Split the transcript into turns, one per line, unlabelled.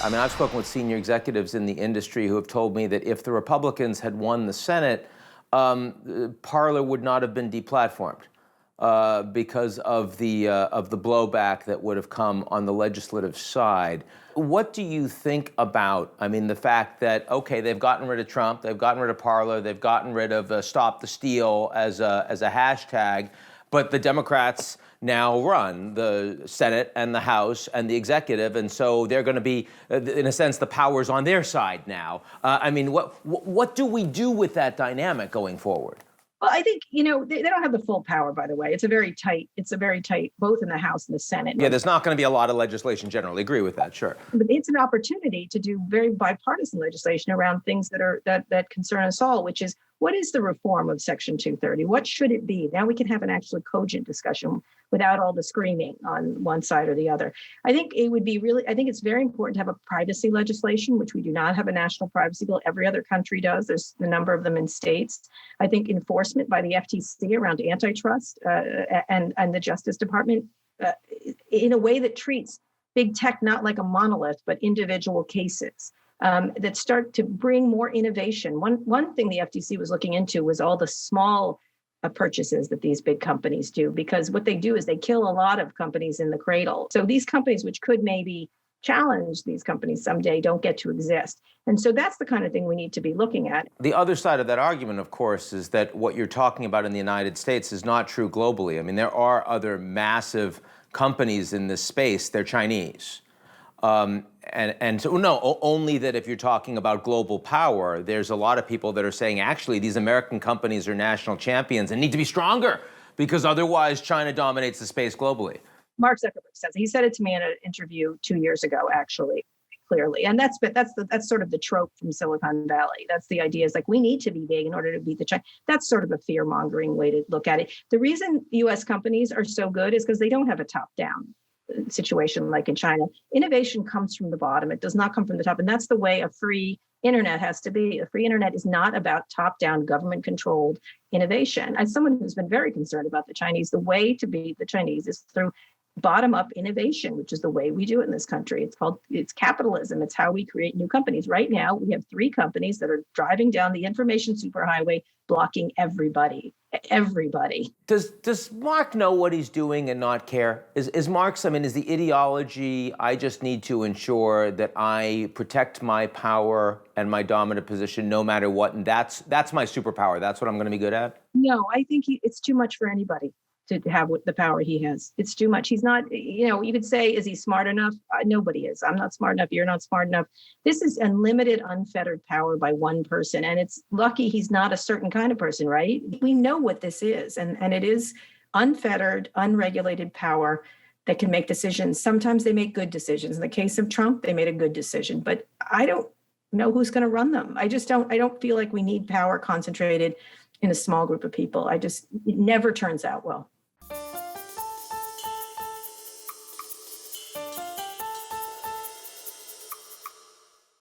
I mean, I've spoken with senior executives in the industry who have told me that if the Republicans had won the Senate, Parler would not have been deplatformed because of the blowback that would have come on the legislative side. What do you think about, I mean, the fact that, okay, they've gotten rid of Trump, they've gotten rid of Parler, they've gotten rid of Stop the Steal as a hashtag, but the Democrats now run the Senate and the House and the executive, and so they're going to be, in a sense, the power's on their side now. I mean, what do we do with that dynamic going forward?
Well, I think, they don't have the full power, by the way. It's a very tight, both in the House and the Senate.
Yeah, there's not going to be a lot of legislation generally. Agree with that, sure.
But it's an opportunity to do very bipartisan legislation around things that concern us all, which is, what is the reform of Section 230? What should it be? Now we can have an actually cogent discussion without all the screaming on one side or the other. I think it's very important to have a privacy legislation, which we do not have a national privacy bill. Every other country does. There's a number of them in states. I think enforcement by the FTC around antitrust and the Justice Department in a way that treats big tech not like a monolith, but individual cases. That start to bring more innovation. One thing the FTC was looking into was all the small purchases that these big companies do, because what they do is they kill a lot of companies in the cradle. So these companies, which could maybe challenge these companies someday, don't get to exist. And so that's the kind of thing we need to be looking at.
The other side of that argument, of course, is that what you're talking about in the United States is not true globally. I mean, there are other massive companies in this space. They're Chinese. And so, no, only that if you're talking about global power, there's a lot of people that are saying, actually, these American companies are national champions and need to be stronger because otherwise China dominates the space globally.
Mark Zuckerberg says, he said it to me in an interview 2 years ago, actually, clearly. And that's sort of the trope from Silicon Valley. That's the idea, is like, we need to be big in order to beat the China. That's sort of a fear-mongering way to look at it. The reason US companies are so good is because they don't have a top-down situation like in China. Innovation comes from the bottom. It does not come from the top. And that's the way a free internet has to be. A free internet is not about top-down government-controlled innovation. As someone who's been very concerned about the Chinese, the way to beat the Chinese is through bottom-up innovation, which is the way we do it in this country. It's capitalism. It's how we create new companies. Right now, we have 3 companies that are driving down the information superhighway, blocking everybody. Does
Mark know what he's doing and not care? Is Mark's, is the ideology, I just need to ensure that I protect my power and my dominant position no matter what, and that's my superpower. That's what I'm going to be good at?
No, I think it's too much for anybody to have the power he has. It's too much. He's not, you could say, is he smart enough? Nobody is. I'm not smart enough. You're not smart enough. This is unlimited, unfettered power by one person. And it's lucky he's not a certain kind of person, right? We know what this is. And it is unfettered, unregulated power that can make decisions. Sometimes they make good decisions. In the case of Trump, they made a good decision. But I don't know who's going to run them. I don't feel like we need power concentrated in a small group of people. It never turns out well.